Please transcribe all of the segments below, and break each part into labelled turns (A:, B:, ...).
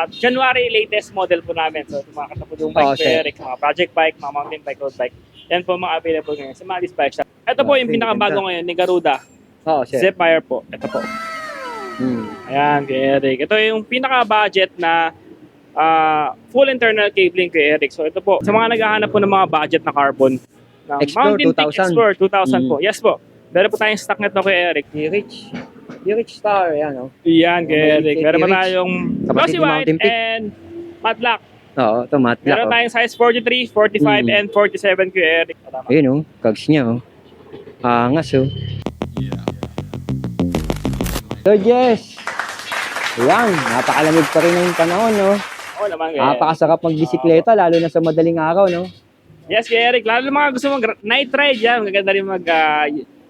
A: January latest model po namin. So, mga katapos yung bike ko, Eric, mga project bike, mga mountain bike, road bike. Yan po mga available ngayon sa Maddie's Bike Shop. Ito po yung pinakabago ngayon ni Garuda. Zephyr po. Ito po. Ayan, kay Eric. Ito yung pinaka-budget na full internal cabling kay Eric. So, ito po. Sa mga naghahanap po ng mga budget na carbon, ng Mountain Peak Explorer 2000 po. Yes po. Meron po tayong stock nito kay Eric.
B: Rich Star, yan o.
A: Yan, kay Eric. Meron pa tayong glossy white and matte black.
B: Oo, ito matte black.
A: Meron tayong size 43, 45, and 47 kay Eric.
B: Ayun o, kags niya o. Angas o. So Jess, ayan, napakalamig pa rin ng panahon no.
A: Oo naman kay
B: Napakasarap magbisikleta lalo na sa madaling araw no.
A: Yes, kay Eric. Lalo na mga gusto mong night ride yan. Maganda rin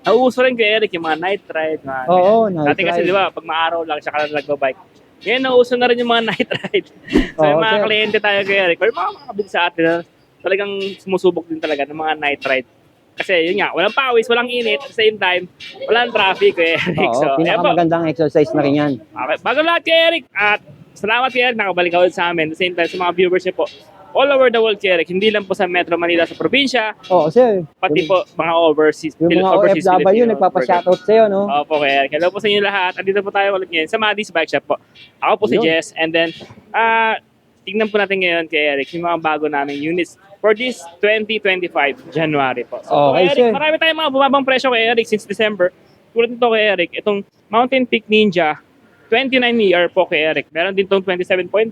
A: nauuso rin kay Eric yung mga night ride.
B: Oo, night
A: dati kasi
B: ride.
A: di ba, pag maaraw lang siya ka lang nagbabike. Ngayon, nauuso na rin yung mga night ride. So, yung mga kliyente tayo kay Eric, or mga makabig sa atin, talagang sumusubok din talaga ng mga night ride. Kasi yun nga, walang pawis, walang init, at the same time, walang traffic kay Eric.
B: Oo,
A: So,
B: pinakamagandang exercise na rin yan.
A: okay. Bago lahat kay Eric, at salamat kay Eric, nakabalik ako sa amin. At the same time, sa mga viewers niyo po, all over the world kay Eric, hindi lang po sa Metro Manila, sa probinsya,
B: Oo, sir.
A: pati po mga overseas.
B: Yung mga
A: overseas
B: OFW,
A: Filipino
B: nagpapashoutout sa'yo, no?
A: Opo, kay Eric. Hello po sa inyo lahat. Andito po tayo ulit ngayon sa Maddie's Bike Shop po. Ako po si
B: Yun.
A: Jess. And then, tignan po natin ngayon kay Eric yung mga bago naming units for this 2025 January po. So,
B: Okay,
A: Eric,
B: sir.
A: marami tayong mga bumabang presyo kay Eric since December. Tulad nito kay Eric, itong Mountain Peak Ninja 29ER po kay Eric. Meron din itong 27.5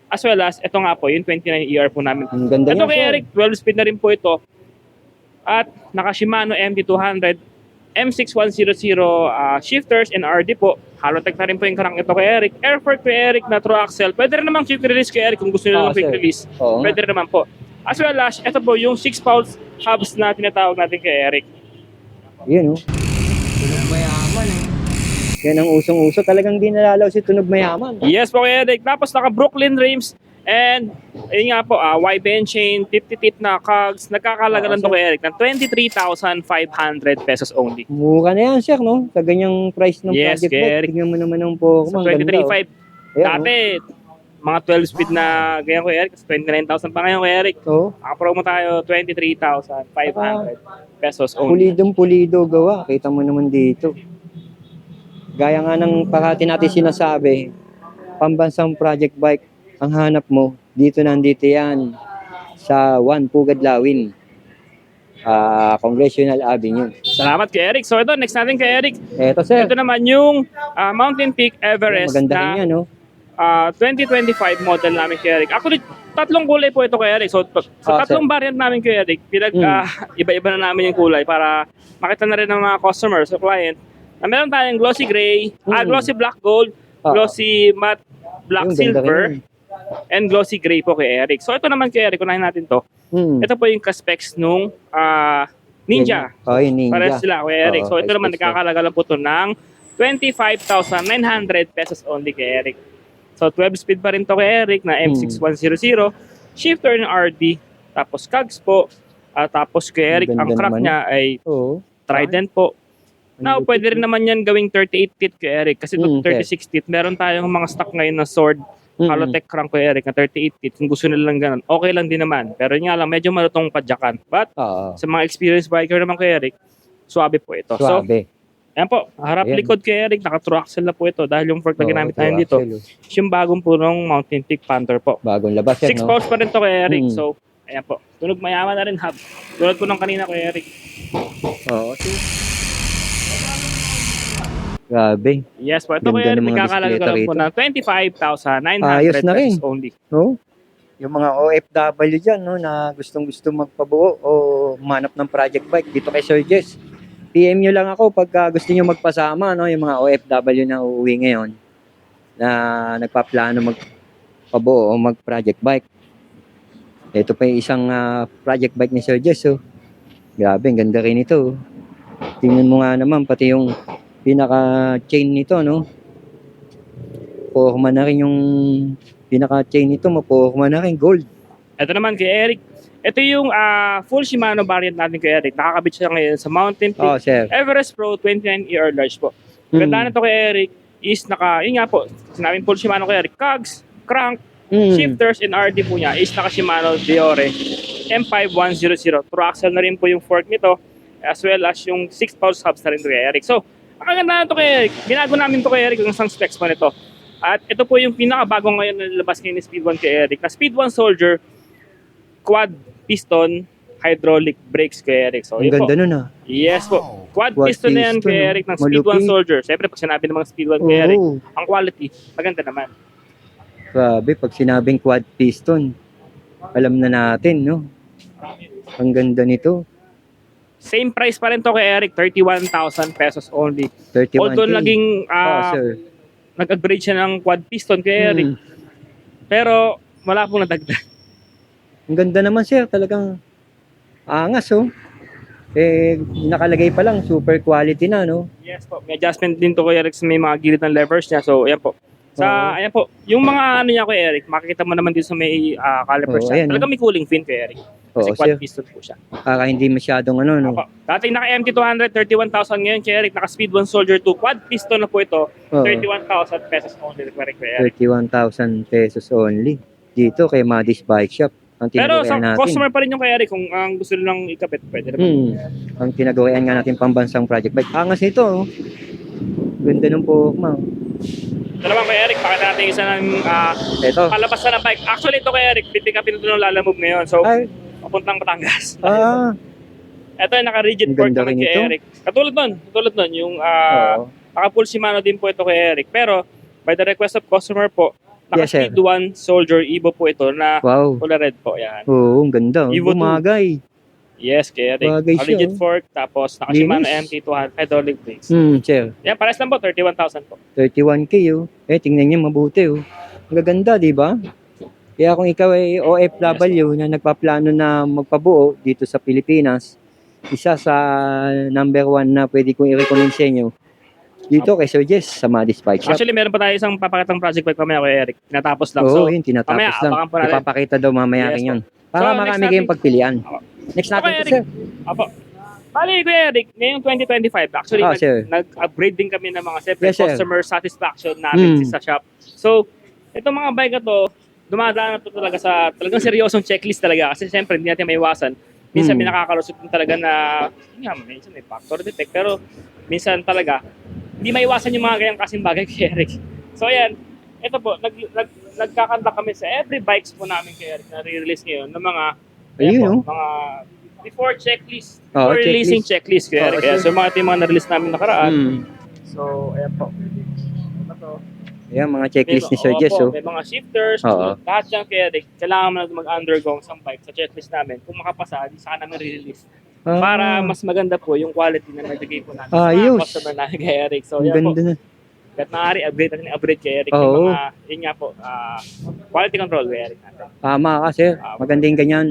A: as well as ito nga po, yung 29ER po namin.
B: Ang ganda
A: Ito
B: niya,
A: kay
B: sir.
A: Eric, 12 speed na rin po ito. At naka Shimano MT200, M6100 shifters and RD po. Halotech na rin po yung karang ito kay Eric. Airfork kay Eric na true axle. Pwede rin naman quick release kay Eric kung gusto nyo ng quick
B: sir.
A: release.
B: Oo.
A: Pwede rin naman po. As well as, ito po yung 6 pounds hubs na tinatawag natin kay Eric.
B: Yun, oh. Tunog mayaman, eh. Yan ang usong-uso. Talagang di nalalaw si tunog mayaman.
A: Yes po kay Eric. Tapos naka Brooklyn rims. And, ayun nga po, Y-bend chain, 50 tip na cogs. Nagkakalaga lang to kay Eric ng 23,500 pesos only.
B: Mura na yan, sir, no? Sa ganyang price ng
A: Yes,
B: project
A: kay
B: bike.
A: Eric.
B: Tignan mo naman ang Pokemon.
A: Sa
B: Ang ganda,
A: 23,500.
B: oh. Ayan,
A: Dati, mga 12 speed na ganyan ko Eric, 29,000 pa ngayon ko Eric.
B: oh.
A: Nakapromo tayo 23,500 pesos only.
B: Pulidong pulido gawa. Kita mo naman dito. Gaya nga ng parati natin sinasabi, pambansang project bike, ang hanap mo, dito nandito yan sa Juan Pugad Lawin, Congressional Avenue.
A: Salamat kay Eric. So ito, next natin kay Eric.
B: Eto, sir.
A: Ito naman yung Mountain Peak Everest
B: Maganda
A: na
B: rin yan, no?
A: 2025 model namin kay Eric. Actually, tatlong kulay po ito kay Eric. So tatlong variant namin kay Eric. Iba-iba na namin yung kulay para makita na rin ng mga customers o client. Meron tayong glossy gray, glossy black gold, glossy matte black
B: Yung ganda
A: silver,
B: rin
A: and glossy gray po kay Eric. So ito naman kay Eric, unahin natin to. Ito po yung ka-specs nung Ninja.
B: Oh, yung Ninja.
A: Pares sila kay Eric.
B: Oo,
A: So ito naman,
B: ka-specs
A: nakakalaga lang po ito ng 25,900 pesos only kay Eric. So 12 speed pa rin to kay Eric na M6100, shifter ng RD, tapos cogs po, tapos kay Eric,
B: Ang
A: ang
B: ganda
A: crack
B: naman.
A: niya ay
B: Oo.
A: Trident po. Now, pwede rin naman yan gawing 38 teeth kay Eric. Kasi ito 36 teeth. Meron tayong mga stock ngayon na sword. Halotech crank kay Eric na 38 teeth. Kung gusto nila lang ganun, okay lang din naman. Pero yun nga lang, medyo malutong padyakan. But, sa mga experienced biker naman kay Eric, suwabe po ito.
B: Suwabe.
A: So, ayan po. Harap likod kay Eric, naka-true axle na po ito. Dahil yung fork na ginamit natin dito, yung bagong punong Mountain Peak Panther po.
B: Bagong labas
A: 6
B: yan, no?
A: pounds pa rin to kay Eric. So, ayan po. Tunog mayaman na rin hub. Tulad po ng kanina kay Eric.
B: Oo. Grabe.
A: Yes po. Ito kay
B: Ganda
A: Eric,
B: ng mga
A: nagkakalaga ko lang po
B: bisikleta
A: ng 25,900
B: Ayos na rin.
A: pesos only.
B: No? Yung mga OFW dyan, no, na gustong-gusto magpabuo o manap ng project bike dito kay Sir Jess. PM nyo lang ako pag gusto nyo magpasama, no, yung mga OFW na uuwi ngayon na nagpaplano magpabuo o mag-project bike. Ito pa yung isang project bike ni Sir Jess. Oh. Grabe, ang ganda rin ito. Tingnan mo nga naman, pati yung pinaka-chain nito, no? Porma na rin yung pinaka-chain nito, maporma na rin, gold.
A: Ito naman kay Eric. Ito yung full Shimano variant natin kay Eric. Nakakabit siya ngayon sa Mountain Peak
B: Oh, sir.
A: Everest Pro 29ER Large po. Ganda nito kay Eric. is yun nga po, sinabing full Shimano kay Eric, cogs, crank, shifters, and RD po niya is naka Shimano Deore M5100. True axle na rin po yung fork nito, as well as yung 6-pouch hubs na rin to kay Eric. So, ang ganda na to kay Eric. Binago namin to kay Eric yung isang specs pa nito. At ito po yung pinakabago ngayon na nalabas ngayon ni Speed 1 kay Eric. Na Speed 1 Soldier, quad piston, hydraulic brakes kay Eric. So,
B: Ang ganda nun
A: Yes po. Quad piston na yan kay Eric ng Speed 1 Soldier. Siyempre, pag sinabi ng mga Speed 1 kay Eric, ang quality, maganda naman.
B: Grabe, pag sinabing quad piston, alam na natin, no? Ang ganda nito.
A: Same price pa rin to kay Eric, 31,000 pesos only.
B: 31K.
A: Although naging
B: sir.
A: nag-upgrade siya ng quad piston kay Eric. Pero wala pong nadagdag.
B: Ang ganda naman sir, talagang angas nakalagay pa lang, super quality na, no?
A: Yes po, may adjustment din to kay Eric sa may mga gilid ng levers niya. So, ayan po. Ayan po, yung mga ano niya kay Eric, makikita mo naman din sa may calipers niya. Talagang may cooling fin kay Eric. Kasi quad piston po siya.
B: Para hindi masyadong no?
A: Dating naka MT200, 31,000 ngayon kay Eric. Naka Speed 1 Soldier 2, quad piston na po ito. 31,000 pesos only kay Eric.
B: 31,000 pesos only. Dito kay Madis Bike Shop. Ang
A: pero sa
B: natin,
A: customer pa rin yung kay Eric. Kung ang gusto nilang ikapit, pwede naman.
B: Ang tinagawayan nga natin pambansang project bike. Angas ito, Ganda ng pokma.
A: Ito naman kay Eric, pakita natin isa ng kalabasan ng bike. Actually, ito kay Eric, pipick-upin ito ng Lalamove ngayon. So, papuntang Batangas. Ito yung naka-rigid fork naman kay Eric. Katulad nun, yung naka-full Shimano din po ito kay Eric. Pero, by the request of customer po, naka-Speed 1 Soldier Evo po ito na color red po. Yan.
B: Oo, ang ganda.
A: Evo 2.
B: Bumagay.
A: Yes, kay Eric. Rigid fork, tapos naka-Shimano MT200 hydraulic brakes.
B: Sir.
A: Yan, pares lang po, 31,000 po.
B: 31K, tingnan niyo mabuti, Ang gaganda, di ba? Kaya kung ikaw ay OFW na nagpaplano na magpabuo dito sa Pilipinas, isa sa number 1 na pwede kong i-recommend sa inyo, dito kay Sir Jess sa Madis Bike Shop.
A: Actually, meron pa tayo isang papakitang project bike mamaya kay Eric. Tinatapos lang.
B: Oo, yun, tinatapos lang.
A: Abangan po natin.
B: Ipapakita daw mamaya rin yun. Para marami kayong pagpilian. Next natin ito, sir.
A: Apo. Bali, Kuya Eric, ngayong 2025, actually, nag-upgrade din kami ng mga customer satisfaction namin sa shop. So, itong mga bike na to, dumadaan na to talaga sa talagang seryosong checklist talaga. Kasi siyempre, hindi natin maiwasan. Minsan may nakakalusot din talaga na, minsan may factor defect. Pero, minsan talaga, hindi maiwasan yung mga ganyang kasing bagay kay Eric. So, ayan. Ito po, nagkakanta kami sa every bikes po namin kay Eric na re-release ngayon ng mga mga before checklist, before releasing checklist kay Eric. So, mga ito yung mga na-release namin nakaraan. So, ayan po. Ito.
B: Ayan, mga checklist ni Sir Jess.
A: May mga shifters, lahat yan kay Eric. Kailangan mo na mag-undergo isang bike sa checklist namin. Kung makapasa, di saka namin re-release. Para mas maganda po yung quality na nabigay po namin sa customer namin kay Eric. So, yan po. Kahit maaari, upgrade kay Eric. Yung mga, yun nga po, quality control kay Eric natin.
B: Tama ka, sir. Maganda yung ganyan.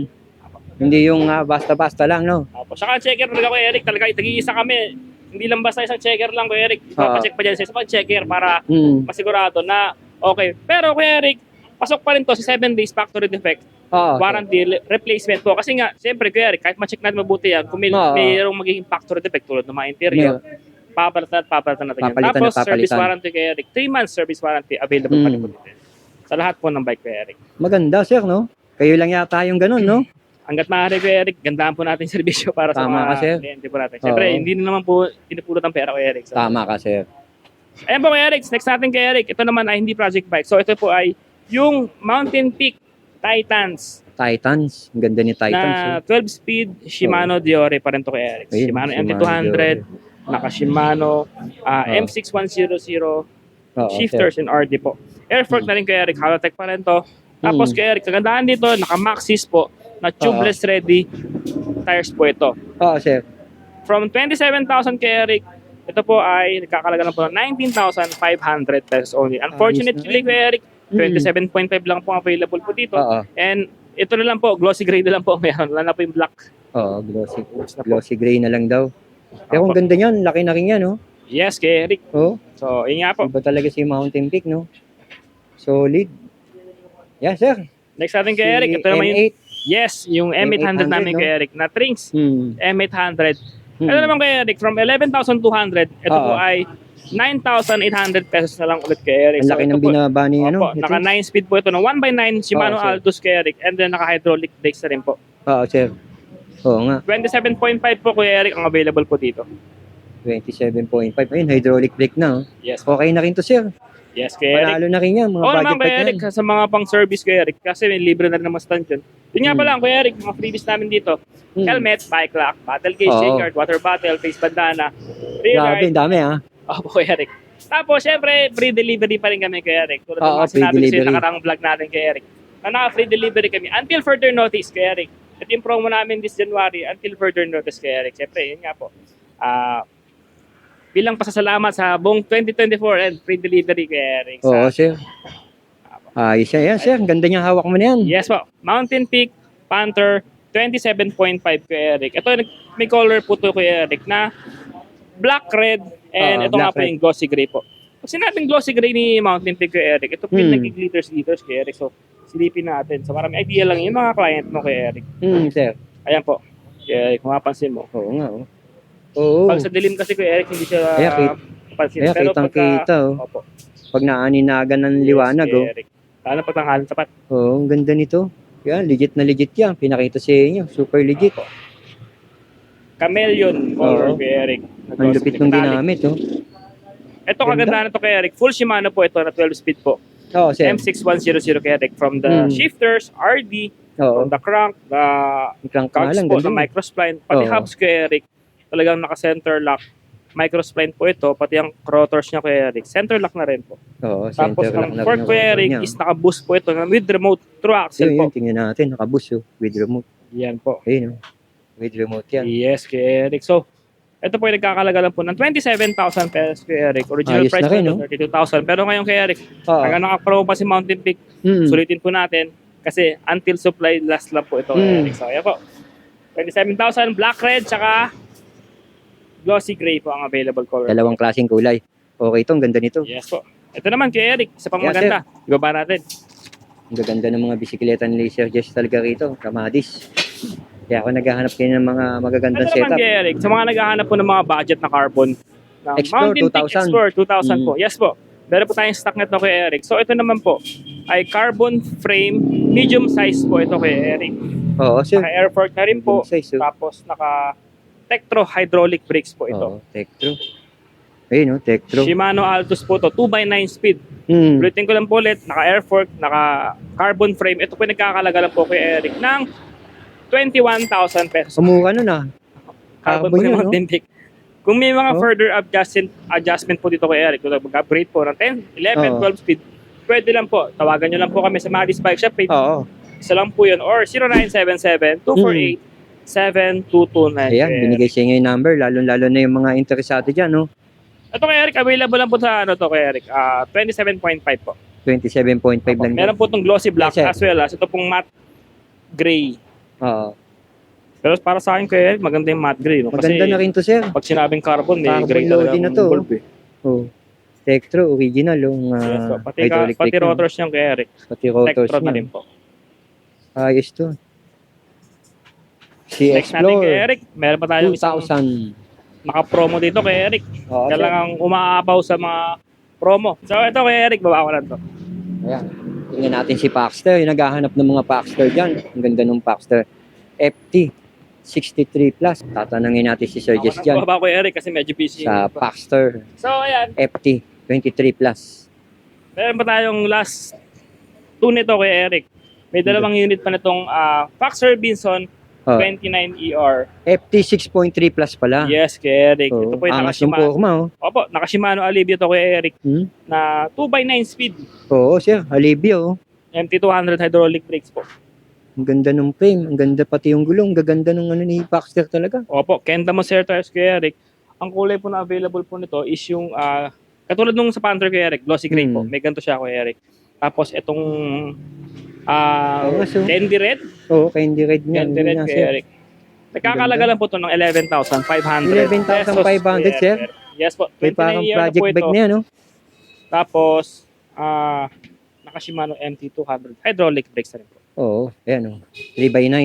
B: Hindi yung basta-basta lang, no?
A: Saka checker talaga kay Eric. Talaga, tag-iisa kami. Hindi lang basta isang checker lang kay Eric. Ipapacheck pa dyan sa isang checker para masigurado na okay. Pero kay Eric, pasok pa rin to sa 7 days factory defect. Warranty, replacement po. Kasi nga, siyempre kay Eric, kahit ma-check natin mabuti yan, kung mayroong magiging factory defect tulad ng mga interior, papalitan natin yan. Tapos, service warranty kay Eric. 3 months service warranty available pa rin po dito. Sa lahat po ng bike kay Eric.
B: Maganda, sir, no? Kayo lang yata yung ganun, no?
A: Hanggat maaari kay Eric, gandaan po natin yung servisyo para sa mga kliyente po natin. Siyempre, hindi na naman po pinupulot ang pera kay Eric. So,
B: tama ka, sir.
A: Ayan po kay Eric. Next natin kay Eric. Ito naman ay hindi project bike. So, ito po ay yung Mountain Peak Titans.
B: Ang ganda ni Titans.
A: Na 12-speed Shimano Deore pa rin to kay Eric. Shimano MT200, naka Shimano M6100, shifters and RD po. Air fork na rin kay Eric. Halotech pa rin to. Tapos kay Eric, kagandahan dito, naka Maxxis po na tubeless ready tires po ito.
B: Sir.
A: From 27,000 kay Eric, ito po ay nagkakalaga lang po ng 19,500 pesos only. Unfortunately kay Eric, 27.5 lang po available po dito. And ito na lang po, glossy gray na lang po ngayon. Wala na po yung black.
B: Glossy gray na lang daw. Pero kung ganda niyan, laki na rin yan, no?
A: Yes, kay Eric. So, yun nga po.
B: Iba talaga si Mountain Peak, no? Solid. Yeah, sir.
A: Next natin kay Eric, ito naman yung yung M800 namin kay Eric na Trinx M800. Ito naman kay Eric, from 11,200, ito po ay 9,800 pesos na lang ulit kay Eric.
B: Ang laki ng
A: ito po,
B: binaba ni ano.
A: opo, naka 9 speed po ito no? 1x9 Shimano
B: sir.
A: Altus kay Eric, and then naka hydraulic brakes na rin po.
B: Oo, sir. Oo nga.
A: 27.5 po kay Eric ang available po dito.
B: 27.5. Ayun, hydraulic brake na.
A: Yes.
B: Okay na rin to, sir.
A: Yes, kay Eric.
B: Panalo na rin yan, mga
A: Oo
B: budget
A: naman kay
B: bike
A: Eric,
B: yan.
A: sa mga pang-service kay Eric, kasi may libre na rin naman stand yun. Yun nga pala, kay Eric, mga freebies namin dito. Helmet, bike lock, battle case,
B: Oo.
A: shake water bottle, face bandana, rear
B: Grabe,
A: guard.
B: dami ha.
A: Opo, kay Eric. Tapos, syempre, free delivery pa rin kami kay Eric. Tulad ng
B: Oo,
A: mga
B: free
A: sinabi ko sa
B: delivery.
A: nakarang vlog natin kay Eric. Na naka-free delivery kami until further notice kay Eric. Ito yung promo namin this January until further notice kay Eric. Syempre, yun nga po. Bilang pasasalamat sa buong 2024 and free delivery kay Eric.
B: Oo, sir. Ayos yan, sir. Ganda niyang hawak mo na yan.
A: Yes po. Mountain Peak Panther 27.5 kay Eric. Ito, may color po to kay Eric na black, red, and ito nga
B: black,
A: po yung glossy gray po. Pag sinabing glossy gray ni Mountain Peak kay Eric, ito po yung nag-glitters kay Eric. So, silipin natin. So, marami idea lang yung mga client mo kay Eric.
B: Sir.
A: Ayan po. Kay Eric, kung mapansin mo.
B: Oo nga, oh. Oo.
A: Pag sa dilim kasi kay Eric, hindi siya pansin.
B: Kaya
A: Pero
B: kitang-kita, oh.
A: opo.
B: Pag naaninagan ng liwanag,
A: Yes,
B: oh.
A: kay Eric. Lalo pag tanghalan sapat.
B: Oo, ang ganda nito. Yan, legit na legit yan. Pinakita sa inyo. Super legit.
A: Chameleon color
B: Oo.
A: kay Eric.
B: Ang lupit ng ginamit, oh.
A: Ito kaganda na to kay Eric. Full Shimano po ito na 12 speed po.
B: Oo, sir.
A: M6100 kay Eric. From the shifters, RD,
B: Oo.
A: from the crank, the
B: Ang crank nga
A: cogs
B: lang,
A: po,
B: ganda.
A: the microspline, pati
B: Oo.
A: hubs kay Eric. Talagang naka-center lock. Microspline po ito, pati ang rotors niya kay Eric. Center lock na rin po.
B: Oo,
A: Tapos
B: center lock
A: ang
B: na rin
A: fork
B: ang
A: kay
B: motor
A: Eric
B: niya.
A: is naka-boost po ito with remote through axle
B: Yun,
A: po.
B: yun, tingnan natin. Nakabus, oh. With remote.
A: Yan po.
B: Ayun, oh. With remote yan.
A: Yes, kay Eric. So, ito po yung nagkakalaga lang po ng 27,000 pesos kay Eric. Original
B: Ayos
A: price
B: na rin,
A: po ito, 32,000. Pero ngayon kay Eric,
B: Oo.
A: hanggang naka-pro pa si Mountain Peak, sulitin po natin kasi until supply last lang po ito kay Eric. So, ayan po. 27,000, black, red, tsaka glossy gray po ang available color.
B: Dalawang klaseng kulay. Okay ito, ang ganda nito.
A: Yes po. Ito naman kay Eric, isa pang
B: Yes,
A: maganda. Ibaba natin.
B: Ang gaganda ng mga bisikleta ni Sir Jess talaga rito. Kamadis. Kaya ako naghahanap kayo ng mga magagandang
A: Ito naman
B: setup.
A: kay Eric, sa mga naghahanap po ng mga budget na carbon, ng
B: Explore
A: Mountain Peak
B: 2000.
A: Explorer 2000 po. Yes po. Meron po tayong stock nito kay Eric. So ito naman po ay carbon frame, medium size po ito kay Eric.
B: Oo, sir.
A: Naka air fork na rin po.
B: Medium size, oh.
A: Tapos naka Tektro hydraulic brakes po ito.
B: Oo, Tektro. Ayun, oh, Tektro.
A: Shimano Altus po to, 2x9 speed. Ulitin ko lang po ulit, naka air fork, naka carbon frame. Ito po yung nagkakalaga lang po kay Eric ng 21,000 pesos.
B: Umura nun ah.
A: Carbon
B: Carbon
A: po yung
B: yun,
A: mga
B: no?
A: tindik. Kung may mga
B: Oh.
A: further adjustment po dito kay Eric, kung mag-upgrade po ng 10, 11,
B: Oo.
A: 12 speed, pwede lang po. Tawagan nyo lang po kami sa Maddie's Bike Shop.
B: Oo.
A: Isa lang po yun. Or 0977-248-7229.
B: Ayan, binigay sa inyo yung number. Lalo-lalo na yung mga interesado dyan, no?
A: Ito kay Eric, available lang po sa ano to kay Eric. 27.5 po.
B: 27.5 lang.
A: Meron po itong glossy black
B: Yes, sir.
A: as well as ito pong matte gray.
B: Oo.
A: Pero para sa akin kay Eric, maganda yung matte gray. No?
B: Maganda na rin to, sir.
A: Pag sinabing carbon, may
B: Carbon
A: gray
B: loading na to.
A: involved, eh.
B: Oh. Tektro, original, yung
A: Yes, so, pati,
B: hydraulic
A: pati
B: brake niya.
A: rotors niya kay Eric.
B: Pati rotors
A: Tektro na
B: niya.
A: rin po.
B: Ayos to. Si
A: Next natin kay
B: Explore,
A: Eric, meron pa tayong isang
B: 2,000.
A: naka-promo dito kay Eric.
B: Oo, sir.
A: Kailangang umaapaw sa mga promo. So ito kay Eric, baba ko lang to.
B: Ayan. Tingnan natin si Paxter. Yung naghahanap ng mga Paxter dyan. Ang ganda ng Paxter. FT 63 plus. Tatanungin natin si Sir Jess
A: Ako
B: dyan.
A: na baba ko kay Eric kasi medyo busy.
B: Sa Paxter
A: So ayan,
B: FT 23 plus.
A: meron pa tayong last two nito kay Eric. May dalawang unit pa nitong Foxer Binson
B: Oh.
A: 29ER.
B: FT 6.3 plus pala.
A: Yes, kay Eric.
B: Oh.
A: Ito po yung
B: Angas yung
A: naka-Shimano.
B: forma, oh.
A: Opo, naka-Shimano Alivio to kay Eric
B: Hmm?
A: na 2x9 speed.
B: Oo, sir. Alibio, oh.
A: MT200 hydraulic brakes po.
B: Ang ganda ng frame. Ang ganda pati yung gulong. Gaganda ng ano ni Paxter talaga.
A: Opo, Kenda Moser tires kay Eric. Ang kulay po na available po nito is yung katulad nung sa Panther kay Eric, glossy gray po. May ganito siya kay Eric. Tapos itong
B: so,
A: candy red,
B: Oo, candy red niya.
A: candy red kay Eric. Nagkakalaga lang po ito ng 11,500
B: 11,500,
A: pesos,
B: sir?
A: Yes po,
B: May
A: 29
B: parang
A: year na
B: project
A: po
B: bag
A: ito.
B: niya, no?
A: Tapos, naka-Shimano MT200 hydraulic brakes na rin po.
B: Oo, ayan, oh. 3x9.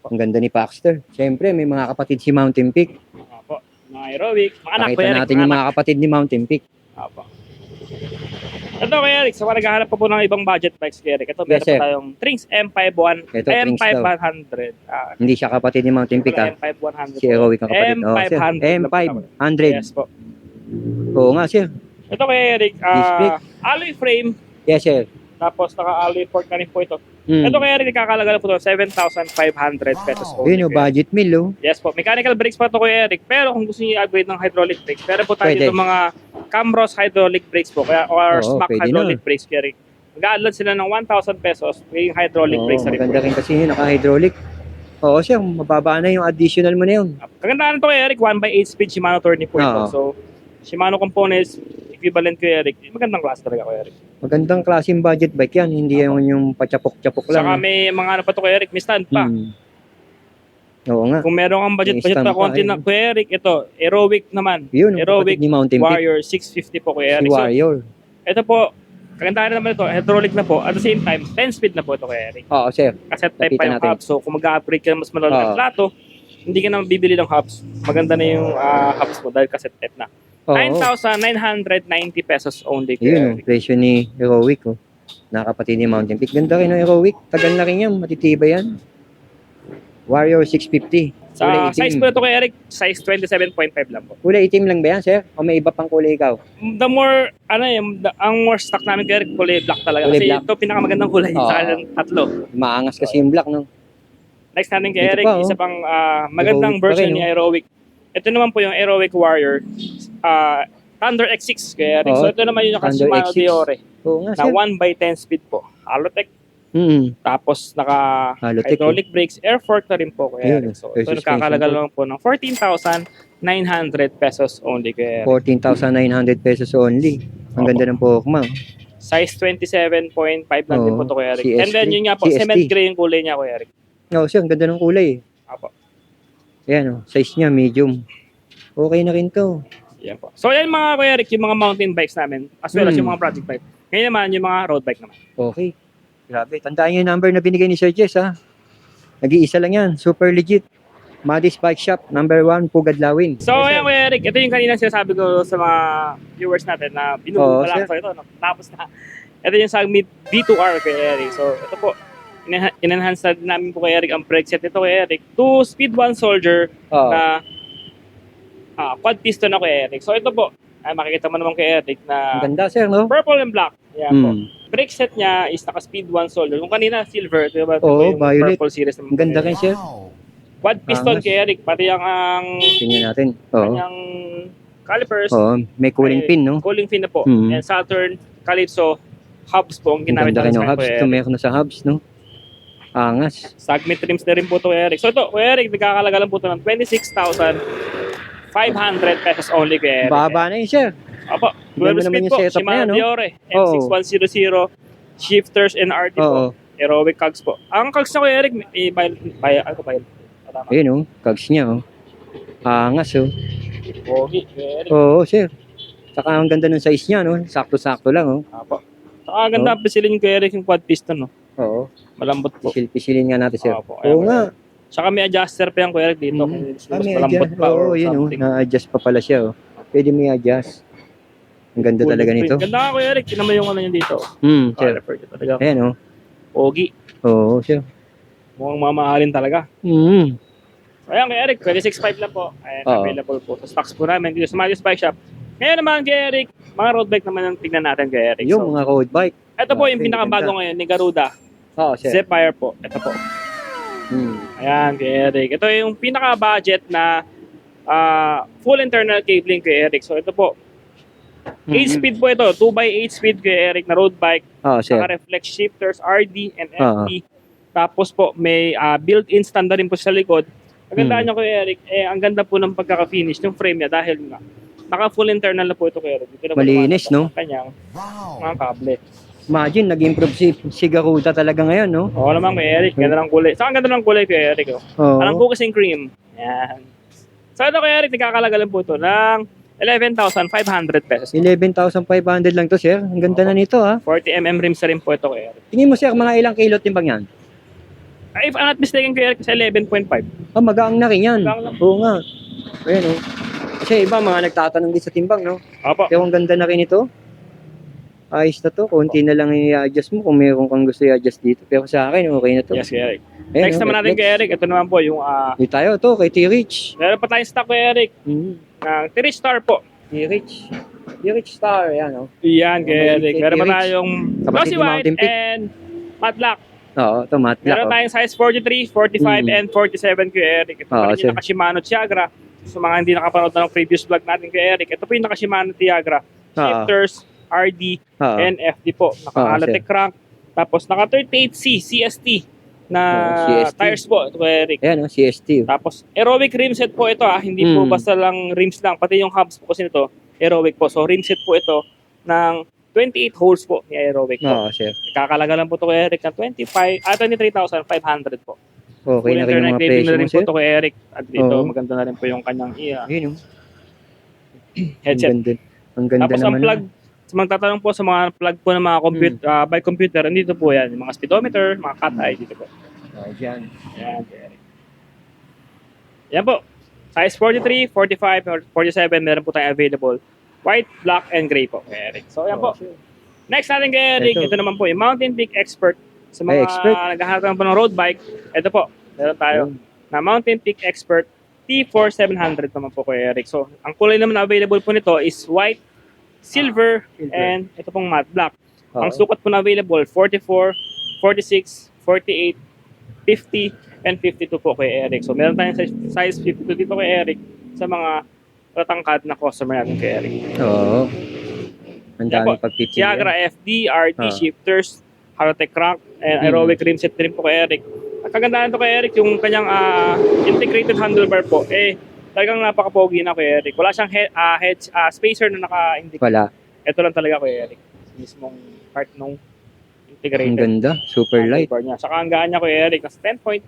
B: Ang ganda ni Paxter. Siyempre, may mga kapatid si Mountain Peak.
A: Opo, mga aerobic, mga anak po
B: Pakita
A: Eric,
B: natin
A: mga
B: yung
A: anak.
B: mga kapatid ni Mountain Peak.
A: Apo. Ito kay Eric, so naghahanap pa po ng ibang budget bikes kay Eric. Ito meron
B: sir.
A: pa tayong Trinx M51,
B: Ito, Trinx daw.
A: M5100.
B: Hindi siya kapatid ni Mountain Peak, ah.
A: M5100.
B: Si Heroic ang kapatid.
A: M500.
B: Sir. M500.
A: Yes po.
B: Oo nga, sir.
A: Ito kay Eric,
B: Disc brake.
A: alloy frame,
B: Yes, sir.
A: tapos naka-alloy fork na rin po ito.
B: Mm.
A: Ito kay Eric, nagkakalaga na po ito, 7,500 pesos only.
B: Yun,
A: kay Eric.
B: budget meal, oh.
A: Yes po, mechanical brakes pa ito kay Eric. Pero kung gusto niyo i-upgrade ng hydraulic brakes, pero po tayo
B: Pwede.
A: dito mga Camros hydraulic brakes po, kaya or
B: Oo,
A: Smack
B: pwede
A: hydraulic
B: na.
A: brakes kay Eric. Mag-a-add sila ng 1,000 pesos, magiging hydraulic
B: Oo,
A: brakes na rin po.
B: maganda rin kasi yun, naka-hydraulic. Oo, sir, mababa na yung additional mo na yun.
A: Kagandahan ito kay Eric, 1x8 speed Shimano Tourney po ito.
B: Oo.
A: So, Shimano components, equivalent kay Eric. Magandang class talaga kay Eric.
B: Magandang klaseng budget bike yan, hindi yung patsapok-tsapok lang.
A: Saka may mga ano pa ito kay Eric, may stand pa.
B: Hmm. Oo nga.
A: Kung meron kang budget
B: May stand
A: pa
B: pa,
A: konti na kay Eric, ito, Heroic naman.
B: Yun, ang
A: Heroic
B: kapatid ni Mountain Peak.
A: Warrior 650 po kay
B: Si
A: Eric. So,
B: Warrior.
A: ito po, kagandahan naman ito, hydraulic na po. At the same time, 10 speed na po ito kay Eric.
B: Oo, sir.
A: Cassette type
B: Nakita
A: pa yung
B: natin.
A: hubs. So, kung mag-upgrade ka ng mas malalang
B: Oo.
A: plato, hindi ka na bibili ng hubs. Maganda na yung hubs mo dahil cassette type na.
B: Oo.
A: 9,990 pesos only kay
B: Yun,
A: Eric.
B: presyo ni Heroic, oh. Nakapatid ni Mountain Peak. Ganda rin ng Heroic. Tagal na rin yan, matitibay yan. Warrior 650.
A: Sa
B: Kulay
A: size
B: itim.
A: po ito kay Eric, size 27.5 lang po.
B: Kulay itim lang ba yan, sir? O may iba pang kulay ikaw?
A: The more, ang more stock namin kay Eric, kulay black talaga.
B: Kulay
A: Kasi
B: black.
A: ito pinakamagandang kulay
B: Oo.
A: sa kanilang tatlo.
B: Maangas kasi yung black, no?
A: Next natin kay
B: Ito
A: Eric,
B: pa, oh.
A: isa pang magandang
B: Heroic pa
A: version
B: rin,
A: ni
B: oh.
A: Heroic. Ito naman po yung Heroic Warrior Thunder X6 kay Eric.
B: Oo,
A: So ito naman yung
B: Thunder
A: Shimano
B: X6.
A: Diore
B: Oo nga,
A: na
B: sir.
A: 1x10 speed po. Halotech, tapos
B: Halotech,
A: hydraulic brakes, air fork na rin po kay
B: Ayun,
A: Eric. So
B: air
A: ito
B: suspension
A: nakakalaga
B: po.
A: lang po ng 14,900 pesos only kay Eric.
B: 14,900 pesos only. Ang
A: Opo.
B: ganda ng Pokemon.
A: Size 27.5 lang din
B: Oo,
A: po ito kay Eric.
B: CST.
A: And then yun nga po,
B: CST.
A: cement gray yung kulay niya kay Eric.
B: Oo, sir. Ang ganda ng kulay, eh.
A: Apo.
B: Ayan, oh. Size niya, medium. Okay na rin to.
A: Yan po. So yan mga Kuya Eric, yung mga mountain bikes namin, as well as
B: Hmm.
A: yung mga project bike. Ngayon naman, yung mga road bike naman.
B: Okay. Grabe. Tandaan niyo yung number na binigay ni Sir Jess, ha? Nag-iisa lang yan. Super legit. Madis Bike Shop, number 1, Pugadlawin.
A: So yan Kuya Eric, ito yung kanina sinasabi ko sa mga viewers natin na
B: Oo,
A: binubuo lang
B: sir.
A: sa ito. No? Tapos na, ito yung Sagmit V2R Kuya Eric. So ito po, in-enhance na namin po kay Eric ang brake set nito Kuya Eric. 2 Speed 1 Soldier
B: Oo.
A: na quad piston na Kuya Eric. So ito po, makikita mo naman kay Eric
B: Ang
A: na
B: ganda, sir, no?
A: purple and black. Yan po.
B: Hmm.
A: Brake set niya is naka-speed 1 solder. Kung kanina silver, di ba?
B: Oo,
A: Ito yung
B: violet.
A: purple series naman.
B: Ang ganda rin, sir.
A: Quad piston
B: Angas.
A: kay Eric, pati ang
B: Tingnan natin. Oo.
A: kanyang calipers,
B: Oo. May cooling
A: Ay,
B: pin, no?
A: cooling fin na po.
B: Hmm.
A: And Saturn, Calypso, hubs po ang
B: Ang
A: ginamit
B: ganda rin
A: natin
B: ng
A: sa
B: hubs.
A: Kuya
B: Ito
A: Eric.
B: meron na sa hubs, no? Angas.
A: Sagmit trims na rin po ito Kuya Eric. So ito, Kuya Eric, nagkakalaga lang po ito ng 26,500 pesos only Kuya Eric.
B: Baba na yun, sir.
A: Opo,
B: Ganda
A: 12
B: naman
A: speed
B: yung
A: po,
B: setup na
A: Shimano
B: yan, no?
A: Diore,
B: Oo.
A: M6100, shifters and RT po.
B: Oo.
A: Aerobic cogs po. Ang cogs na Kuya Eric, ano ba yun? Tama.
B: Ayun, oh. Cogs niya, oh. Angas, oh.
A: Pogi, Kuya Eric.
B: Oo, sir. Saka ang ganda ng size niya, no? Sakto-sakto lang, oh.
A: Apo. Saka ang ganda ang pisilin yung Kuya Eric yung quad piston, no?
B: Oo.
A: Malambot po.
B: Pisil-pisilin nga natin, sir.
A: Opo,
B: Oo
A: ayan,
B: nga.
A: Saka may adjuster pa yung Kuya Eric dito.
B: Mhm.
A: Kung gusto
B: Ah,
A: mas
B: may
A: malambot
B: adjust.
A: pa
B: Oo,
A: or
B: yun, oh.
A: something.
B: Na-adjust pa pala siya, oh. Pwede may adjust. Ang ganda
A: Cool
B: talaga
A: print.
B: nito.
A: Ganda ka Kuya Eric. Tinan mo yung ano yun dito.
B: Sir.
A: Caliper niya talaga.
B: Ayan, oh.
A: Pogi.
B: Oo, sir.
A: Mukhang mamahalin talaga. So, ayan Kuya Eric, 26.5 lang po. Ayan,
B: Oo.
A: available po sa stocks po namin dito sa Marius Bike Shop. Ngayon naman Kuya Eric, mga road bike naman ang tignan natin Kuya Eric.
B: Yung
A: So,
B: mga road bike.
A: ito po yung
B: Grabe,
A: pinakabago
B: ganda.
A: ngayon ni Garuda.
B: Oo, sir.
A: Zephyr po. Ito po. Ayan, Kuya Eric. Ito yung pinaka-budget na full internal cabling kay Eric. So ito po, 8 speed po ito. 2x8 speed kay Eric na road bike.
B: Oo, sir.
A: Naka-reflex shifters, RD and
B: Oo.
A: FD. Tapos po, may built-in stand na rin po sa likod. Ang ganda niya kay Eric, ang ganda po ng pagkaka-finish ng frame niya dahil nga, naka-full internal na po ito kay Eric. Dito na po
B: Malinis,
A: lumalabas
B: no?
A: ang kanyang mga kable.
B: Imagine, nag-improve si Garuda talaga ngayon, no?
A: Oo naman kay Eric, ganda ng kulay. Saka ang ganda ng kulay kay Eric. Oh.
B: Oo.
A: Alam ko kasing cream. Yan. So ito kay Eric, nagkakalaga lang po ito ng 11,500 pesos.
B: 11,500 lang to, sir. Ang ganda na nito, ha?
A: 40mm rims na rin po ito kay Eric.
B: Tingin mo, sir, mga ilang kilot timbang yan?
A: If I'm not mistaken kay Eric, sa 11.5.
B: Ah, magaang na rin yan.
A: Magaang lang.
B: Oo nga. Ayan, oh. Kasi iba, mga nagtatanong din sa timbang, no?
A: Opo.
B: Pero ang ganda na rin ito. Ayos na to. Konti na lang i-adjust mo kung meron kang gusto i-adjust dito. Pero sa akin, okay na to.
A: Yes, Kuya Eric.
B: Ayan,
A: Next naman natin kay Eric, ito naman po yung
B: Dito tayo to, kay T-Rich.
A: meron pa tayong stock kay Eric ng 3 star po.
B: T-Rich. T-Rich Star, yan, oh.
A: Yan kay Eric.
B: Kay
A: Meron pa
B: T-Rich.
A: tayong
B: Kapatid
A: glossy
B: ni
A: white
B: Mountain Peak.
A: and matte black.
B: Oo, ito, matte black.
A: Meron
B: Oh.
A: tayong size 43, 45, and 47 kay Eric. Ito pa rin
B: sir.
A: yung naka-Shimano Tiagra. Sa mga hindi nakapanood na ng previous vlog natin kay Eric, ito po yung naka-Shimano Tiagra. Shifters, RD,
B: Oo.
A: and FD po. Naka-Alotec
B: sir.
A: crank. Tapos naka-38C CST na
B: CST.
A: tires po. Ito kay Eric.
B: Ayan, oh, CST.
A: Tapos aerobic rim set po ito hindi po basta lang rims lang. Pati yung hubs po kasi nito, aerobic po. So rim set po ito ng 28 holes po ni aerobic po.
B: Oo, sir.
A: Kakalaga lang po ito kay Eric ng 23,500 po.
B: Okay na rin yung mga
A: Internet
B: presyo
A: na
B: mo,
A: rin po
B: sir.
A: ito kay Eric. At dito,
B: Oo.
A: maganda na rin po yung kanyang
B: Ayun, oh.
A: headset.
B: Ang ganda. Ang ganda
A: Tapos ang
B: naman.
A: plug, magtatanong po sa mga plug po ng mga bike computer, dito po yan. Yung mga speedometer, mga cat eye, dito po.
B: Oh, dyan.
A: Yan, kay Eric. Yan po. Size 43, 45, or 47, meron po tayong available. White, black, and gray po kay Eric. So, yan po. Next natin kay Eric, ito naman po yung Mountain Peak Expert. Sa mga naghahanap naman po ng road bike, ito po, meron tayo na Mountain Peak Expert T4700 naman po kay Eric. So, ang kulay naman na available po nito is white, silver, and ito pong matte black. Ang sukat po na available, 44, 46, 48, 50, and 52 po kay Eric. So, meron tayong size 52 dito kay Eric sa mga tatangkad na customer natin kay Eric.
B: Oo. Ang
A: Yan po.
B: dami pagpipili.
A: Tiagra FD, RD shifters, Halotech crank, and aerobic rim set rin po kay Eric. Ang kagandahan to kay Eric, yung kanyang integrated handlebar po, talagang napaka-pogi na kay Eric. Wala siyang spacer na naka-indicate.
B: Wala.
A: Ito lang talaga kay Eric. Mismong part nung
B: Ang
A: integrated
B: ganda. Super light.
A: handlebar niya. Saka ang gaan niya kay Eric, kasi 10.5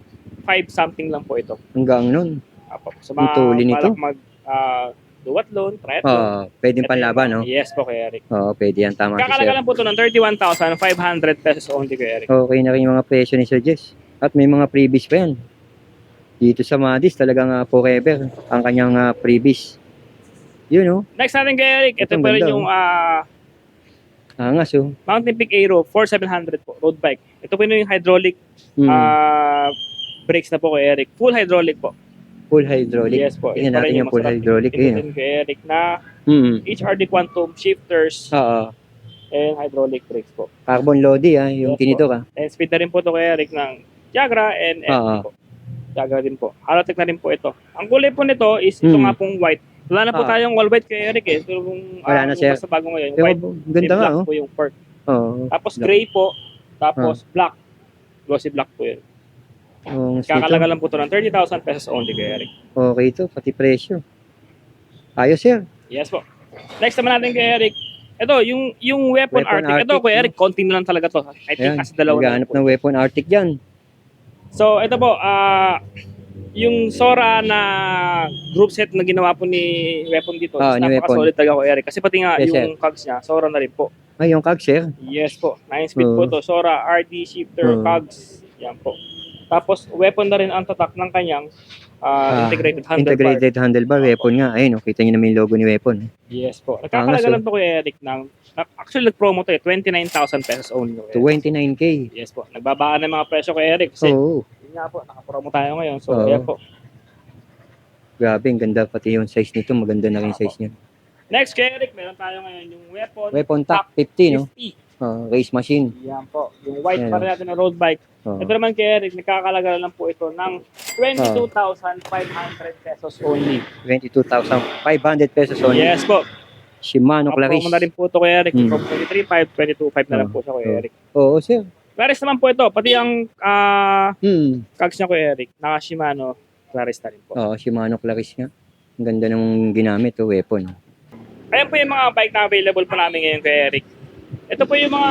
A: something lang po ito.
B: Hanggang nun.
A: Apo. Sa mga
B: Tutuli nito.
A: balak duwatlon, triathlon.
B: Pwedeng panlaban, no?
A: Yes po kay Eric.
B: Oo, pwede yan. Tama si
A: Kakalaga
B: sir.
A: lang po ito ng 31,500 pesos only kay Eric.
B: Okay na rin yung mga presyo ni Sir Jess. At may mga freebies pa yan. Dito sa Madis, talagang forever ang kanyang freebies. Yun, no?
A: Next natin kay Eric, ito
B: Ang
A: pa rin
B: ganda,
A: yung
B: Angas, oh.
A: Mountain Peak Aero 4700 po, road bike. Ito po yung hydraulic brakes na po kay Eric. Full hydraulic po.
B: Full hydraulic.
A: Yes po.
B: Tingnan
A: Ito pa rin
B: natin yung full
A: masarap.
B: hydraulic.
A: Ito
B: Ayun.
A: din kay Eric na
B: Mm.
A: HRD Quantum shifters
B: Oo.
A: and hydraulic brakes po.
B: Carbon Lodi, yung
A: Yes,
B: tinidor,
A: And speed na rin po ito kay Eric ng Tiagra and FD po. Tiagra din po. Halotech na rin po ito. Ang kulay po nito is ito nga pong white. Wala na po tayong all white kay Eric eh. So,
B: Wala na, sir.
A: Sa bago ngayon,
B: Pero,
A: white.
B: ganda nga,
A: black
B: oh.
A: po yung perk.
B: Oo.
A: Tapos gray po. Tapos black. Glossy black po yun. Kakalaga lang po ito ng 30,000 pesos only kay Eric.
B: Okay ito, pati presyo. Ayos, sir.
A: Yes po. Next naman natin kay Eric. Ito, yung Weapon Arctic. Ito kay Eric, konti na lang talaga to. I think kasi dalawa na
B: Naghahanap
A: po.
B: ng Weapon Arctic dyan.
A: So, ito po, yung Sora na group set na ginawa po ni Weapon dito, is
B: ni
A: napaka-solid talaga ko Eric. Kasi pati nga
B: Yes,
A: yung cogs niya, Sora na rin po.
B: Ay, yung cag, sir.
A: Yes po, 9-speed po to. Sora, RD, shifter, cogs, yan po. Tapos, weapon na rin ang tatak ng kanyang integrated handlebar.
B: Integrated handlebar, Weapon nga. Ayun, kita nyo naman yung logo ni Weapon.
A: Yes po. Nagkakalaga lang to kay Eric ng, actually nag-promo to 29,000 pesos only.
B: 29K.
A: Yes po. Nagbabaan ng mga presyo kay Eric kasi
B: Oo.
A: yun nga po, nakapromo tayo ngayon. So,
B: Oo.
A: ayan po.
B: Grabe, ang ganda. Pati yung size nito, maganda na rin size niya.
A: Next kay Eric, meron tayo ngayon yung
B: Weapon TAC 50, no?
A: 50.
B: Race machine.
A: Yan po. Yung white
B: Ayan.
A: pa rin natin na road bike.
B: Oo.
A: Ito naman kay Eric, nagkakalaga lang po ito ng 22,500 pesos only.
B: 22,500 pesos only.
A: Yes po.
B: Shimano Claris.
A: Nakapromo na rin po ito kay Eric. From 23,500, 22,500 na lang po siya kay Eric.
B: Oo, sir.
A: Claris naman po ito. Pati ang
B: Hmm.
A: cogs niya kay Eric, naka Shimano Claris na rin po.
B: Oo, Shimano Claris nga. Ang ganda ng ginamit, Weapon.
A: Ayan po yung mga bike na available po namin ngayon kay Eric. Ito po yung mga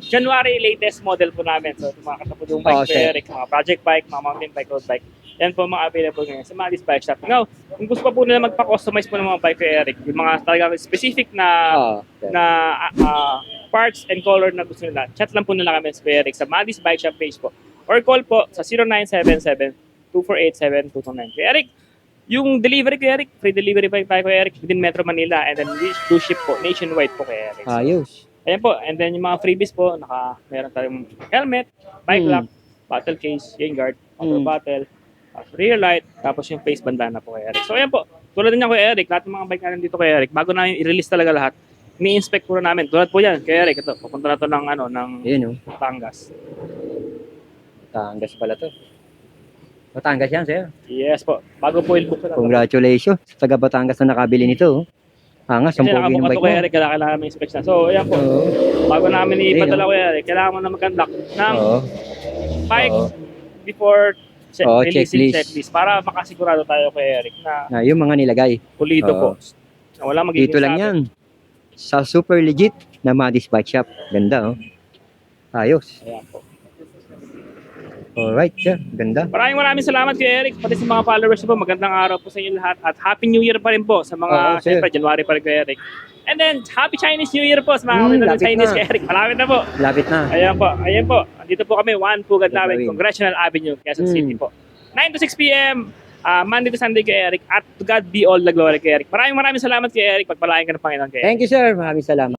A: January latest model po namin. So, mga katapos yung bike kay Eric, mga project bike, mga mountain bike, road bike. Yan po mga available ngayon sa Madis Bike Shop. Now, kung gusto pa po nila magpa-customize po ng mga bike kay Eric, yung mga talagang specific na parts and color na gusto nila, chat lang po nila kami sa Eric sa Madis Bike Shop page po. Or call po sa 0977-2487-229. Kay Eric, Yung delivery kay Eric, free delivery pa tayo kay Eric within Metro Manila, and then we do ship po nationwide po kay Eric.
B: Ayos.
A: Ayan po, and then yung mga freebies po, meron tayong helmet, bike lock, bottle case, rain guard, water bottle, rear light, tapos yung face bandana po kay Eric. So ayan po, tulad niya kay Eric, lahat ng mga bike natin dito kay Eric, bago namin i-release talaga lahat, ni-inspect po namin. Tulad po yan kay Eric, ito, papunta na to ng
B: Ayun,
A: Batangas.
B: Batangas pala to. Batangas yan, sir.
A: Yes po, bago po i-book na to.
B: Congratulations. Taga Batangas na nakabili nito. Angas, ang
A: Kasi
B: pogi ng
A: nakabuka
B: bike
A: to kay
B: mo.
A: Eric, kailangan namin i-inspect na. So ayan po, bago namin ipadala kay Eric, kailangan mo na mag-conduct ng bike before releasing checklist para makasigurado tayo kay Eric na
B: Yung mga nilagay.
A: pulido po. Na wala magiging
B: Dito lang
A: sabi.
B: yan. Sa super legit na Madis Bike Shop. Ganda, Ayos.
A: Ayan po.
B: Alright, sir. Ganda.
A: Maraming salamat kay Eric, pati sa mga followers po. Magandang araw po sa inyo lahat. At Happy New Year pa rin po sa mga,
B: sir.
A: siyempre, January pa rin kay Eric. And then, Happy Chinese New Year po sa mga kapital ng
B: lapit
A: Chinese
B: na.
A: kay Eric. Malapit na po.
B: Lapit na.
A: Ayan po. Andito po kami, 1 Pugad Lawin,
B: Lawin.
A: Congressional Avenue, Quezon City po. 9 to 6 p.m. Monday to Sunday kay Eric. At to God be all the glory kay Eric. Maraming salamat kay Eric. Pagpalain ka ng Panginoon kay Eric.
B: Thank you, sir. Maraming salamat.